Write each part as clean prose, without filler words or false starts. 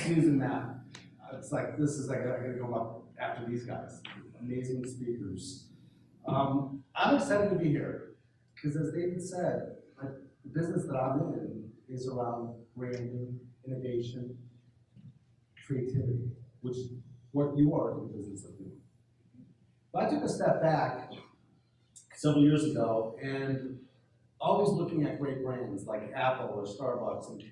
using that. It's like, this is like, I gotta go up after these guys. Amazing speakers. I'm excited to be here, because as David said, the business that I'm in is around branding, innovation, creativity, which is what you are in the business of doing. But I took a step back several years ago and always looking at great brands like Apple or Starbucks and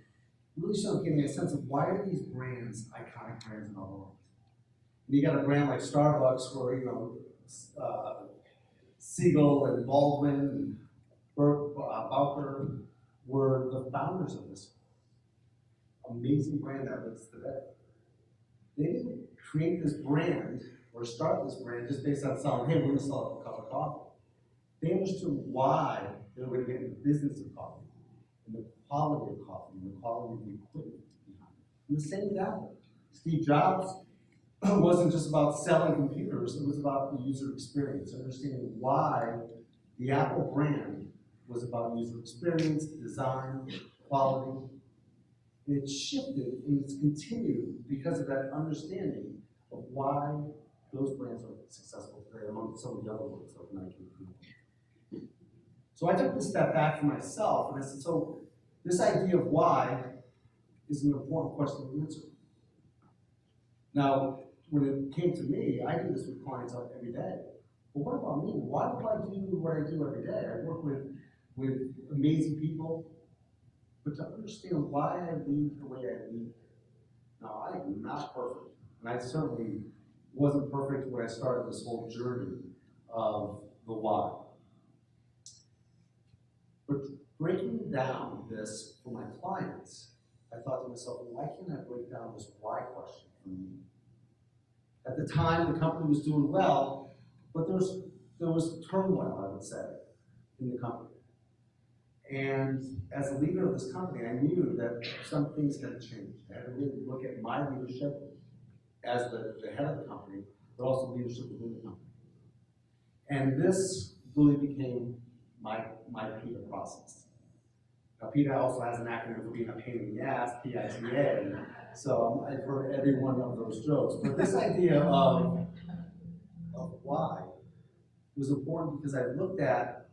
really sort of getting a sense of why are these brands iconic brands in our world. And you got a brand like Starbucks where, Siegel and Baldwin and Bowker were the founders of this amazing brand that lives today. They didn't create this brand or start this brand just based on selling, hey, we're going to sell a cup of coffee. They understood why they were going to get in the business of coffee, and the quality of coffee, and the quality of the equipment behind it. And the same with Apple. Steve Jobs wasn't just about selling computers, it was about the user experience, understanding why the Apple brand was about user experience, design, quality. And it's shifted and it's continued because of that understanding of why those brands are successful today, among some of the other ones like Nike and Pita. So I took this step back for myself and I said, so this idea of why is an important question to answer. Now, when it came to me, I do this with clients every day. But what about me? Why do I do what I do every day? I work with amazing people, but to understand why I lead the way I lead. Now, I am not perfect, and I certainly wasn't perfect when I started this whole journey of the why. But breaking down this for my clients, I thought to myself, well, why can't I break down this why question for me? At the time, the company was doing well, but there was turmoil, I would say, in the company. And as a leader of this company, I knew that some things had to change. I had to really look at my leadership as the head of the company, but also leadership within the company. And this really became my Pita process. Now, Pita also has an acronym for being a pain in the ass, P-I-T-A. So I've heard every one of those jokes. But this idea of why was important because I looked at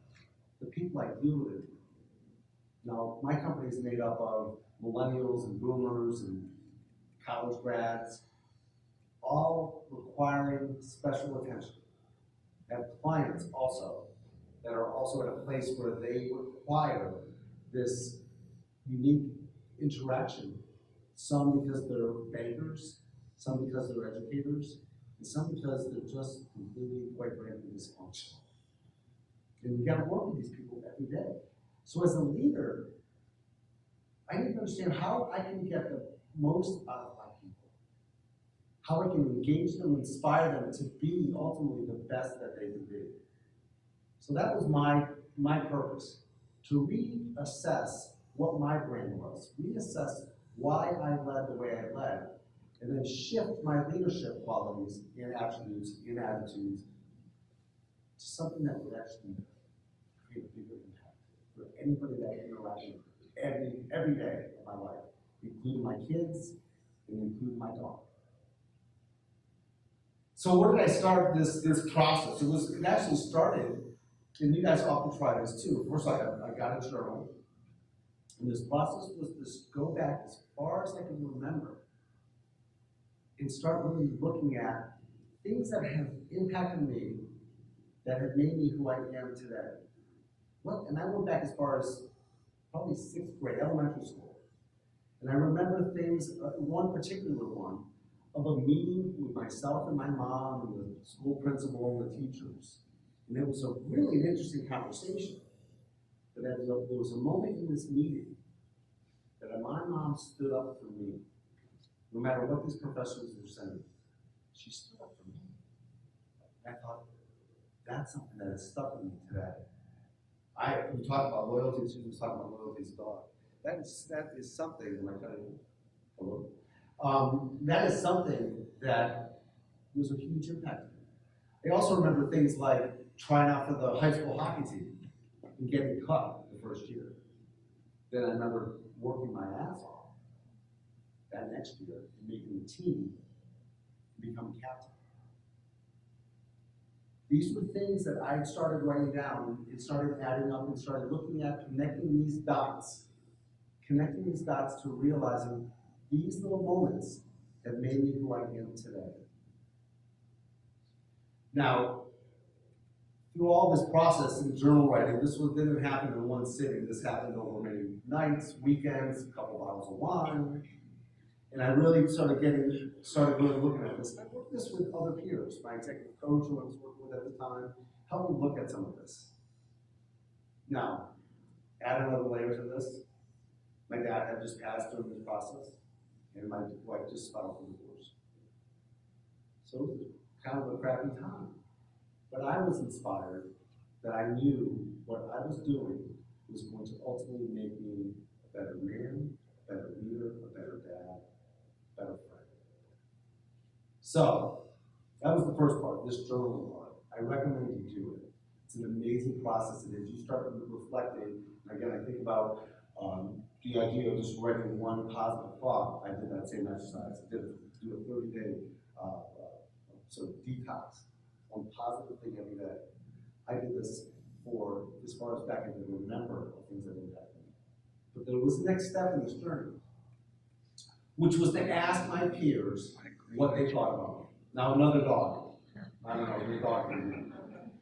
the people I deal with. Now, my company is made up of millennials and boomers and college grads, all requiring special attention. I have clients also that are also at a place where they require this unique interaction, some because they're bankers, some because they're educators, and some because they're just completely, quite frankly, dysfunctional. And we gotta work with these people every day. So as a leader, I need to understand how I can get the most out of my people, how I can engage them, inspire them to be ultimately the best that they can be. So that was my purpose, to reassess what my brand was, reassess why I led the way I led, and then shift my leadership qualities and attributes and attitudes to something that would actually create a bigger impact for anybody that I interact with every day of my life, including my kids and including my dog. So where did I start this process? It actually started, and you guys often try this too. First, I got a journal, and this process was to go back as far as I can remember and start really looking at things that have impacted me, that have made me who I am today. And I went back as far as probably 6th grade, elementary school. And I remember things, one particular one, of a meeting with myself and my mom and the school principal and the teachers. And it was a really interesting conversation. But there was a moment in this meeting that my mom stood up for me. No matter what these professors were saying, she stood up for me. And I thought, that's something that has stuck with me today. We talk about loyalty, she was talking about loyalty as a dog. That is something, am I cutting? Hello? That is something that was a huge impact. I also remember things like trying out for the high school hockey team and getting cut the first year. Then I remember working my ass off that next year and making the team and become captain. These were things that I started writing down and started adding up and started looking at, connecting these dots to realizing these little moments have made me who I am today. Now, through all this process in journal writing, didn't happen in one sitting. This happened over many nights, weekends, a couple bottles of wine. And I really started really looking at this. I worked this with other peers. My executive coach who I was working with at the time helped me look at some of this. Now, add another layer to this. My dad had just passed during this process, and my wife just filed for divorce. So it was kind of a crappy time. But I was inspired that I knew what I was doing was going to ultimately make me a better man, a better leader, a better dad, a better friend. So that was the first part, this journaling part. I recommend you do it. It's an amazing process, and as you start reflecting, again, I think about the idea of just writing one positive thought. I did that same exercise. I did do a 30-day sort of detox, one positive thing every day. I did this for as far as back as I can remember of things that impacted me. But there was the next step in this journey, which was to ask my peers what they thought about me. Now another dog. I don't know, your dog.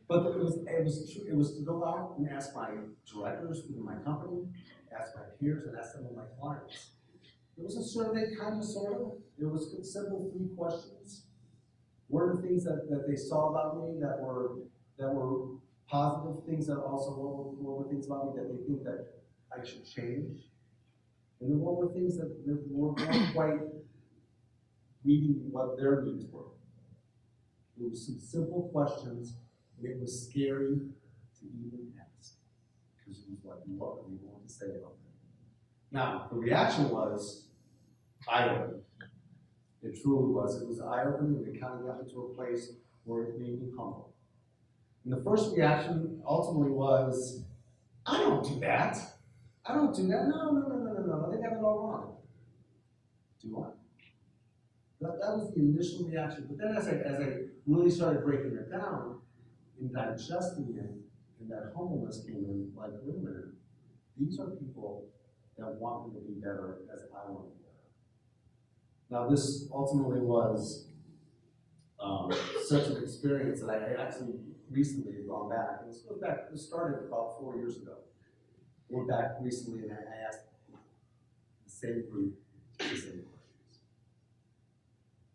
But it was to go out and ask my directors within my company, ask my peers, and ask some of my clients. It was a survey, kind of, sort of. It was simple 3 questions. What are the things that they saw about me that were positive things, that also what were things about me that they think that I should change? And then what were things that weren't quite meeting what their needs were? It was some simple questions, and it was scary to even ask, because it was like, what do you want to say about it? Now, the reaction was eye-opening. It truly was. It was eye-opening, and it kind of got me to a place where it made me humble. And the first reaction ultimately was, I don't do that. I don't do that. No. They got it all wrong. Do I? That was the initial reaction. But then as I really started breaking it down and digesting it, and that humbleness came in, like, wait a minute, these are people that want me to be better as I want to be better. Now, this ultimately was such an experience that I actually recently have gone back. And this started about 4 years ago. I went back recently and I asked the same group the same questions.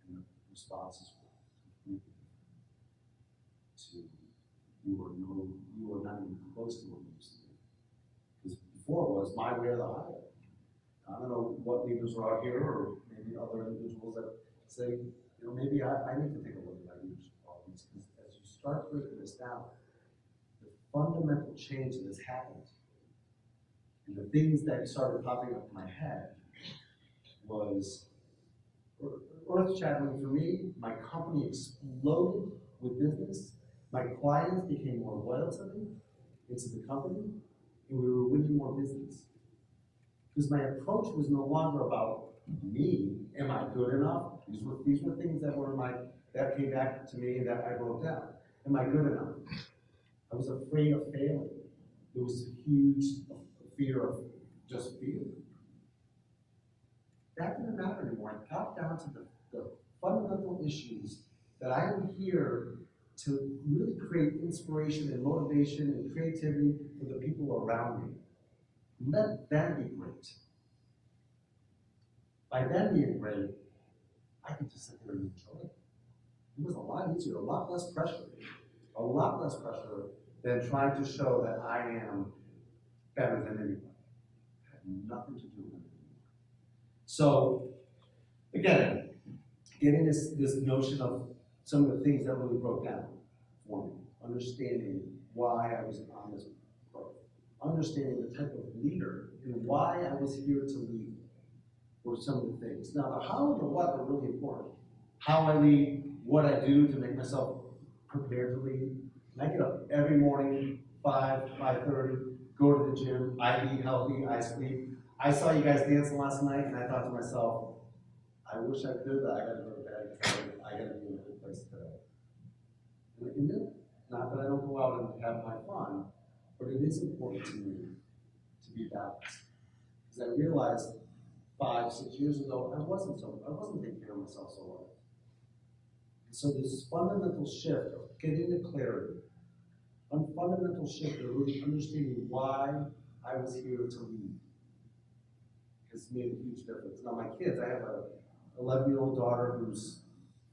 And the responses were completely different. You are not even close to what you used to be. Because before it was my way or the highway. I don't know what leaders are out here, or maybe other individuals that say, maybe I need to take a look at my leadership qualities, because as you start breaking this down, the fundamental change that has happened, and the things that started popping up in my head was earth-shattering for me. My company exploded with business. My clients became more loyal to me, into the company, and we were winning more business. Because my approach was no longer about me. Am I good enough? These were things that came back to me and that I wrote down. Am I good enough? I was afraid of failing. There was a huge fear of just fear. That didn't matter anymore. I got down to the fundamental issues that I am here to really create inspiration and motivation and creativity for the people around me. Let them be great. By them being great, I could just sit there and enjoy it. It was a lot easier, a lot less pressure than trying to show that I am better than anybody. It had nothing to do with it. So, again, getting this notion of some of the things that really broke down for me, understanding why I was on this growth, understanding the type of leader and why I was here to lead were some of the things. Now, the how and the what are really important. How I lead, what I do to make myself prepared to lead. And I get up every morning, 5:30, go to the gym, I eat healthy, I sleep. I saw you guys dancing last night, and I thought to myself, I wish I could, but I gotta go to bed because I gotta be in a good place today. And not that I don't go out and have my fun, but it is important to me to be balanced. Because I realized 5, 6 years ago, I wasn't taking care of myself so well. And so this fundamental shift of getting to clarity, a fundamental shift of really understanding why I was here to lead, has made a huge difference. Now my kids, I have a 11-year-old daughter who's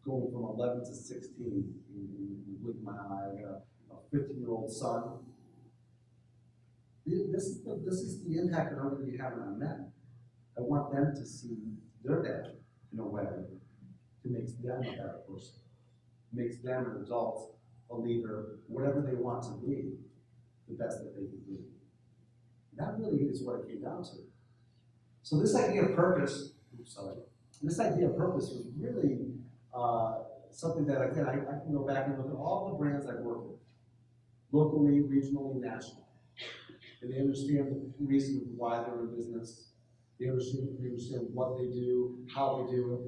going from 11 to 16 in blink of my eye. I got a 15-year-old son. This is the impact that I'm going to be having on them. I want them to see their dad in a way that makes them a better person, makes them an adult, a leader, whatever they want to be, the best that they can be. That really is what it came down to. So this idea of purpose, this idea of purpose was really something that, again, I can go back and look at all the brands I've worked with, locally, regionally, nationally. And they understand the reason why they're in business. They understand what they do, how they do it.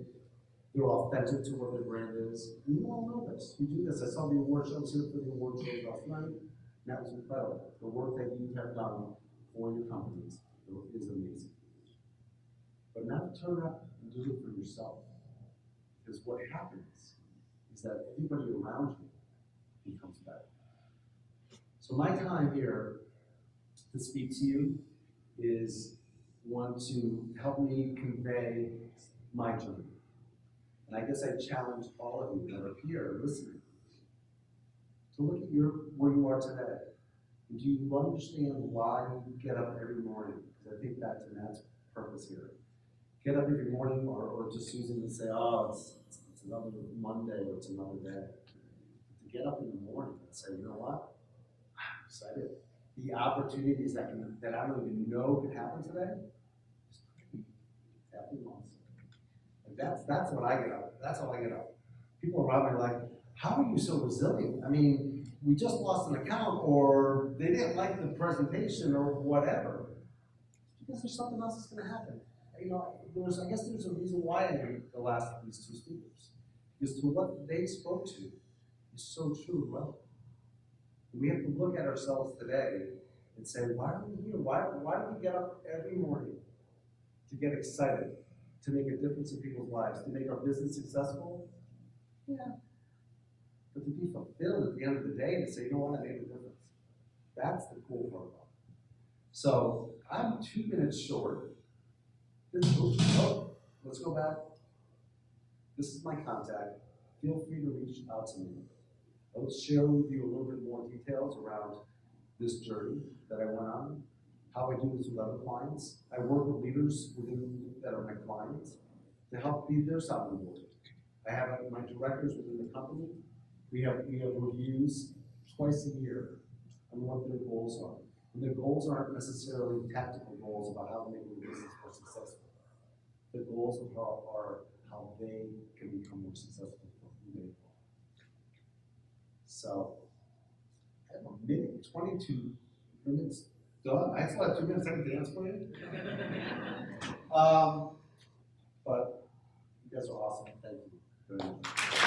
They're authentic to what their brand is. And you all know this. You do this. I saw the award show. I was here for the award show last night. And that was incredible. The work that you have done for your companies is amazing. But now turn up and do it for yourself. Because what happens is that everybody around you becomes better. So my time here to speak to you is one to help me convey my journey. And I guess I challenge all of you that are here listening to look at where you are today. And do you understand why you get up every morning? Because I think back to Matt's purpose here. Get up every morning, or just using to say, oh, it's another Monday, or it's another day. To get up in the morning and say, you know what? I'm excited. The opportunities that I don't even know could happen today, happening awesome. And that's what I get up. That's how I get up. People around me are like, how are you so resilient? I mean, we just lost an account, or they didn't like the presentation, or whatever. Because there's something else that's going to happen. You know, I guess there's a reason why I named the last of these 2 speakers. Because to what they spoke to is so true and relevant. We have to look at ourselves today and say, why are we here? Why do we get up every morning to get excited, to make a difference in people's lives, to make our business successful? Yeah. But to be fulfilled at the end of the day and say, you know what, I made a difference. That's the cool part about it. So I'm 2 minutes short. Let's go back. This is my contact. Feel free to reach out to me. I'll share with you a little bit more details around this journey that I went on, how I do this with other clients. I work with leaders that are my clients to help be their sounding board. I have my directors within the company. We have reviews twice a year on what their goals are. And their goals aren't necessarily tactical goals about how to make their business more successful. The goals are how they can become more successful for who they are. So, I have a minute, 22 minutes done. I still have 2 minutes to dance for you. But you guys are awesome. Thank you very much.